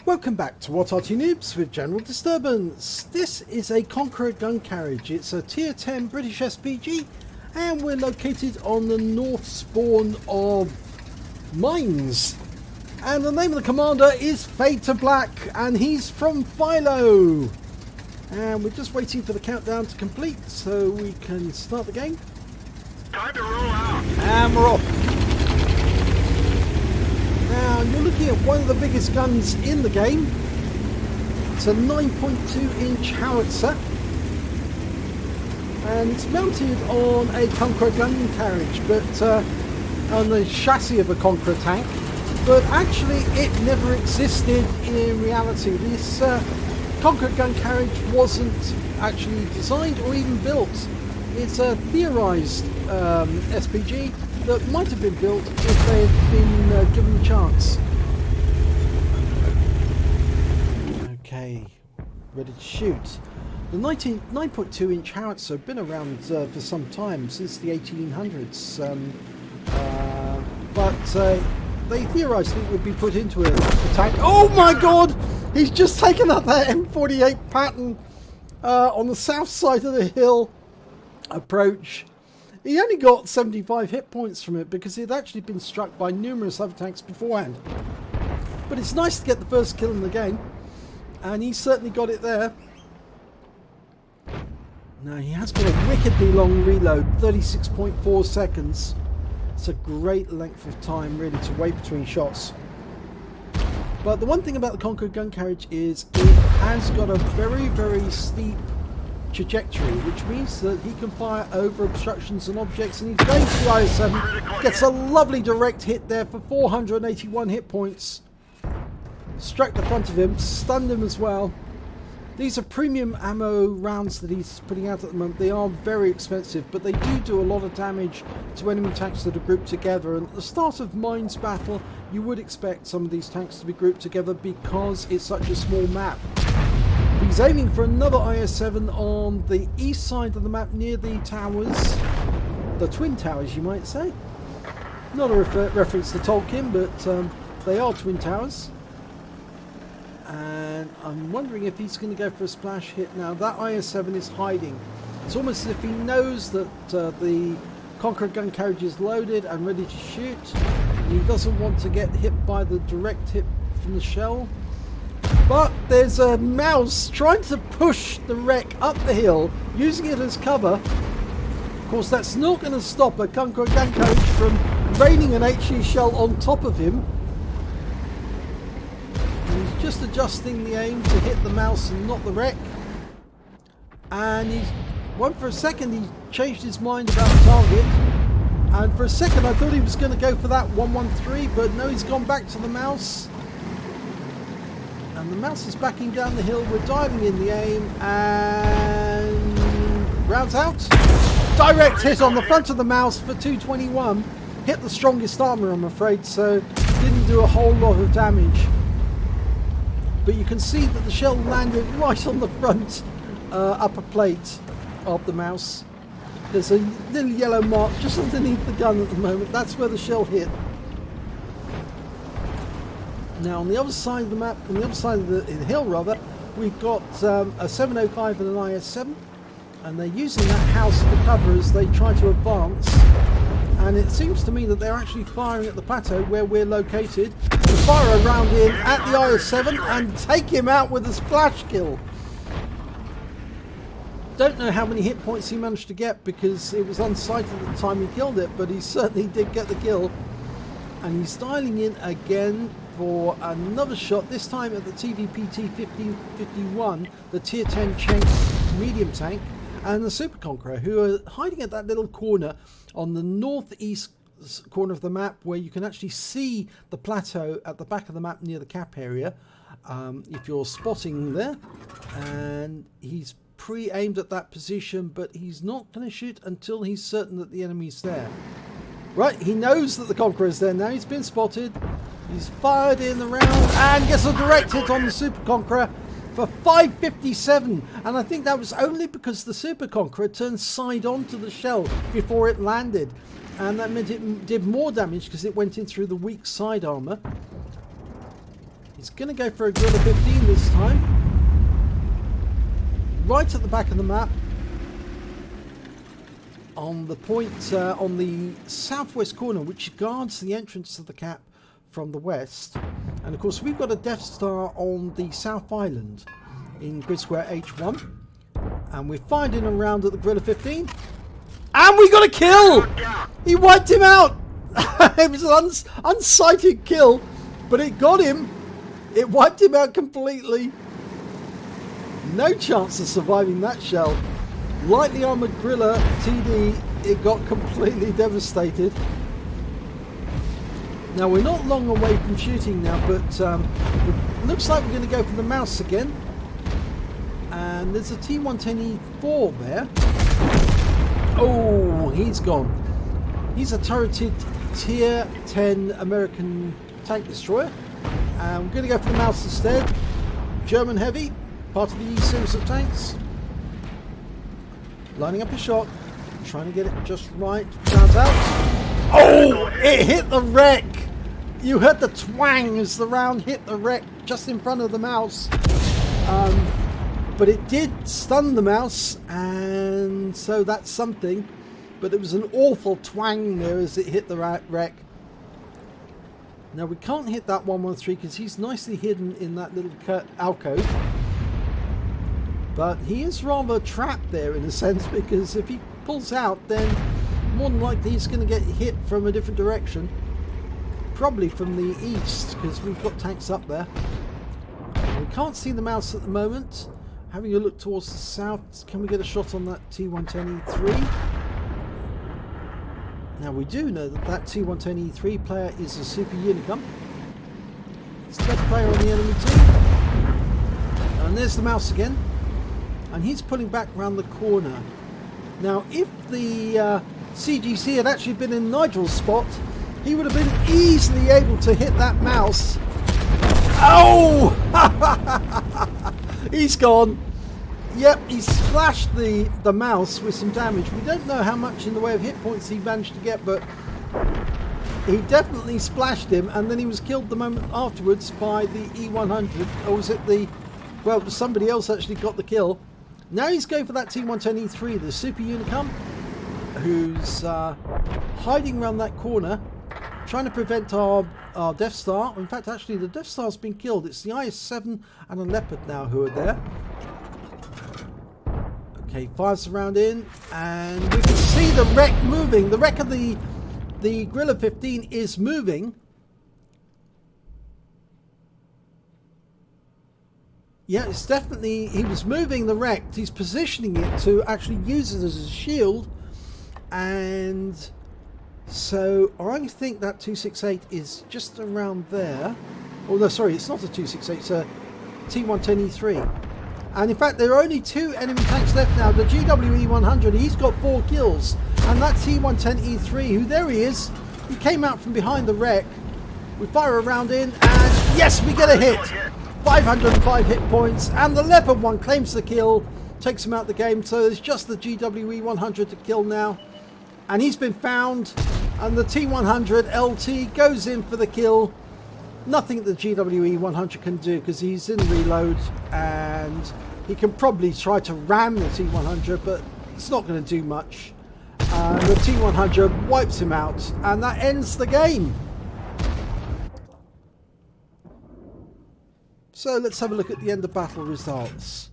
Welcome back to What Arty Noobs with General Disturbance. This is a Conqueror Gun Carriage. It's a tier 10 British SPG and we're located on the north spawn of Mines. And the name of the commander is Fade to Black and he's from Philo. And we're just waiting for the countdown to complete so we can start the game. Time to roll out. And we're off. Now you're looking at one of the biggest guns in the game. It's a 9.2-inch howitzer and it's mounted on a Conqueror Gun Carriage, but on the chassis of a Conqueror tank, but actually it never existed in reality. This Conqueror Gun Carriage wasn't actually designed or even built. It's a theorized SPG that might have been built if they had been given the chance. Okay, ready to shoot. The 9.2-inch howitzer have been around for some time, since the 1800s, but they theorised it would be put into a tank. Oh my god! He's just taken out that M48 pattern on the south side of the hill approach. He only got 75 hit points from it because it had actually been struck by numerous other tanks beforehand. But it's nice to get the first kill in the game, and he certainly got it there. Now he has got a wickedly long reload, 36.4 seconds. It's a great length of time really to wait between shots. But the one thing about the Conqueror Gun Carriage is it has got a very steep trajectory, which means that he can fire over obstructions and objects, and he's going to the IS-7, gets a lovely direct hit there for 481 hit points. Struck the front of him, stunned him as well. These are premium ammo rounds that he's putting out at the moment. They are very expensive, but they do a lot of damage to enemy tanks that are grouped together, and at the start of Mines battle you would expect some of these tanks to be grouped together because it's such a small map. He's aiming for another IS-7 on the east side of the map near the towers. The Twin Towers, you might say. Not a reference to Tolkien, but they are Twin Towers. And I'm wondering if he's going to go for a splash hit now. That IS-7 is hiding. It's almost as if he knows that the Conqueror Gun Carriage is loaded and ready to shoot. And he doesn't want to get hit by the direct hit from the shell. But there's a mouse trying to push the wreck up the hill, using it as cover. Of course, that's not going to stop a Conqueror Gun Carriage from raining an HE shell on top of him. And he's just adjusting the aim to hit the mouse and not the wreck. And for a second he changed his mind about the target. And for a second I thought he was going to go for that 113, but no, he's gone back to the mouse. And the mouse is backing down the hill. We're diving in the aim and rounds out. Direct hit on the front of the mouse for 221. Hit the strongest armor, I'm afraid, so didn't do a whole lot of damage. But you can see that the shell landed right on the front upper plate of the mouse. There's a little yellow mark just underneath the gun at the moment. That's where the shell hit. Now on the other side of the map, on the other side of the hill rather, we've got a 705 and an IS-7, and they're using that house for cover as they try to advance. And it seems to me that they're actually firing at the plateau where we're located to fire a round in at the IS-7 and take him out with a splash kill. Don't know how many hit points he managed to get because it was unsighted at the time he killed it, but he certainly did get the kill. And he's dialing in again for another shot, this time at the TVPT 1551, the tier 10 medium tank, and the Super Conqueror, who are hiding at that little corner on the northeast corner of the map where you can actually see the plateau at the back of the map near the cap area, if you're spotting there. And he's pre-aimed at that position, but he's not going to shoot until he's certain that the enemy's there. Right, he knows that the Conqueror is there now. He's been spotted. He's fired in the round and gets a direct hit on the Super Conqueror for 557. And I think that was only because the Super Conqueror turned side on to the shell before it landed. And that meant it did more damage because it went in through the weak side armor. He's going to go for a Guerrilla 15 this time. Right at the back of the map. On the point, on the southwest corner, which guards the entrance to the cap from the west. And of course we've got a Death Star on the South Island in grid square H1. And we're finding around at the Guerrilla 15. And we got a kill! He wiped him out! It was an unsighted kill, but it got him. It wiped him out completely. No chance of surviving that shell. Lightly armoured Guerrilla TD, it got completely devastated. Now we're not long away from shooting now, but it looks like we're going to go for the mouse again. And there's a T110E4 there. Oh, he's gone. He's a turreted Tier 10 American tank destroyer. And we're going to go for the mouse instead. German heavy, part of the E series of tanks. Lining up a shot, trying to get it just right. Rounds out. Oh, it hit the wreck. You heard the twang as the round hit the wreck just in front of the mouse. But it did stun the mouse, and so that's something. But it was an awful twang there as it hit the wreck. Now we can't hit that 113 because he's nicely hidden in that little alcove. But he is rather trapped there in a sense, because if he pulls out, then more than likely he's going to get hit from a different direction. Probably from the east, because we've got tanks up there. We can't see the mouse at the moment. Having a look towards the south, can we get a shot on that T110E3? Now we do know that that T110E3 player is a Super Unicum. It's the best player on the enemy team. And there's the mouse again. And he's pulling back around the corner. Now if the CGC had actually been in Nigel's spot, he would have been easily able to hit that mouse. Oh! He's gone. Yep, he splashed the mouse with some damage. We don't know how much in the way of hit points he managed to get, but he definitely splashed him, and then he was killed the moment afterwards by the E100. Or was it the... Well, somebody else actually got the kill. Now he's going for that T110E3, the Super Unicum, who's hiding around that corner, trying to prevent our Death Star. In fact, actually, the Death Star's been killed. It's the IS-7 and a Leopard now who are there. Okay, fires the round in, and we can see the wreck moving. The wreck of the Guerrilla 15 is moving. Yeah, it's definitely, he was moving the wreck. He's positioning it to actually use it as a shield. And so I think that 268 is just around there. Oh no, sorry, it's not a 268, it's a T110E3. And in fact, there are only 2 enemy tanks left now. The GWE-100, he's got 4 kills. And that T110E3, who there he is, he came out from behind the wreck. We fire a round in, and yes, we get a hit. 505 hit points, and the Leopard one claims the kill, takes him out the game. So it's just the GWE-100 to kill now. And he's been found, and the T100 LT goes in for the kill. Nothing the GWE-100 can do because he's in reload, and he can probably try to ram the T100, but it's not going to do much. The T100 wipes him out, and that ends the game. So let's have a look at the end of battle results.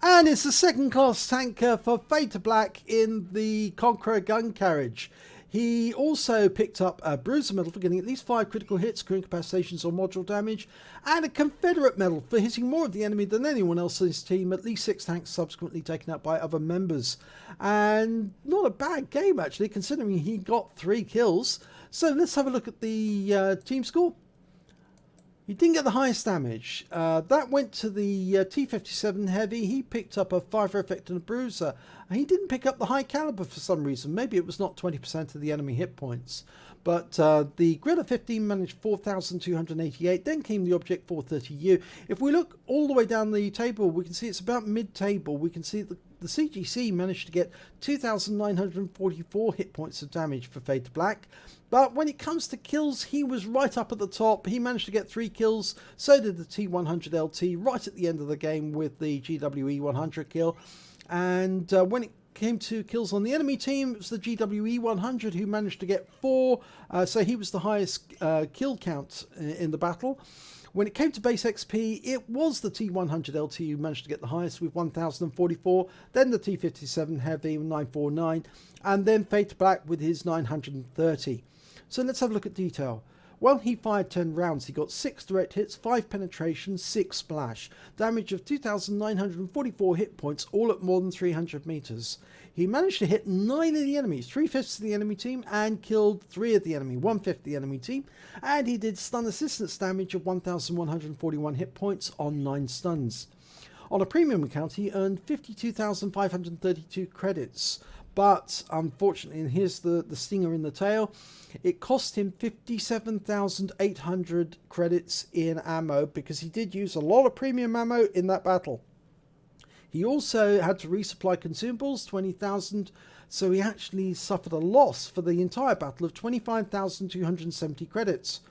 And it's the second class tanker for Fade to Black in the Conqueror Gun Carriage. He also picked up a Bruiser medal for getting at least 5 critical hits, crew incapacitations or module damage, and a Confederate medal for hitting more of the enemy than anyone else in his team, at least 6 tanks subsequently taken out by other members. And not a bad game actually, considering he got 3 kills. So let's have a look at the team score. He didn't get the highest damage. That went to the T-57 Heavy. He picked up a 5 effect and a Bruiser. And he didn't pick up the high caliber for some reason. Maybe it was not 20% of the enemy hit points. But the Guerrilla 15 managed 4,288. Then came the Object 430U. If we look all the way down the table, we can see it's about mid-table. We can see the the CGC managed to get 2,944 hit points of damage for Fade to Black. But when it comes to kills, he was right up at the top. He managed to get 3 kills. So did the T100LT right at the end of the game with the GWE100 kill. And when it came to kills on the enemy team, it was the GWE100 who managed to get 4. So he was the highest kill count in the battle. When it came to base XP, it was the T100LT who managed to get the highest with 1,044, then the T57 Heavy with 949, and then Fade to Black with his 930. So let's have a look at detail. Well, he fired 10 rounds. He got 6 direct hits, 5 penetration, 6 splash. Damage of 2,944 hit points, all at more than 300 meters. He managed to hit 9 of the enemies, 3/5 of the enemy team, and killed 3 of the enemy, 1/5 of the enemy team. And he did stun assistance damage of 1,141 hit points on 9 stuns. On a premium account, he earned 52,532 credits. But unfortunately, and here's the stinger in the tail, it cost him 57,800 credits in ammo because he did use a lot of premium ammo in that battle. He also had to resupply consumables, 20,000, so he actually suffered a loss for the entire battle of 25,270 credits.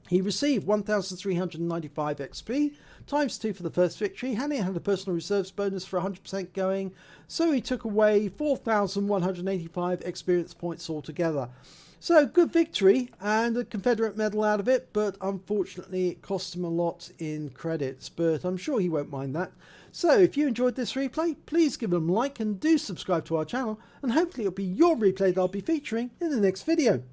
He received 1,395 XP, times 2 for the first victory, and he had a personal reserves bonus for 100% going, so he took away 4,185 experience points altogether. So good victory and a Confederate medal out of it, but unfortunately it cost him a lot in credits, but I'm sure he won't mind that. So if you enjoyed this replay, please give them a like and do subscribe to our channel, and hopefully it'll be your replay that I'll be featuring in the next video.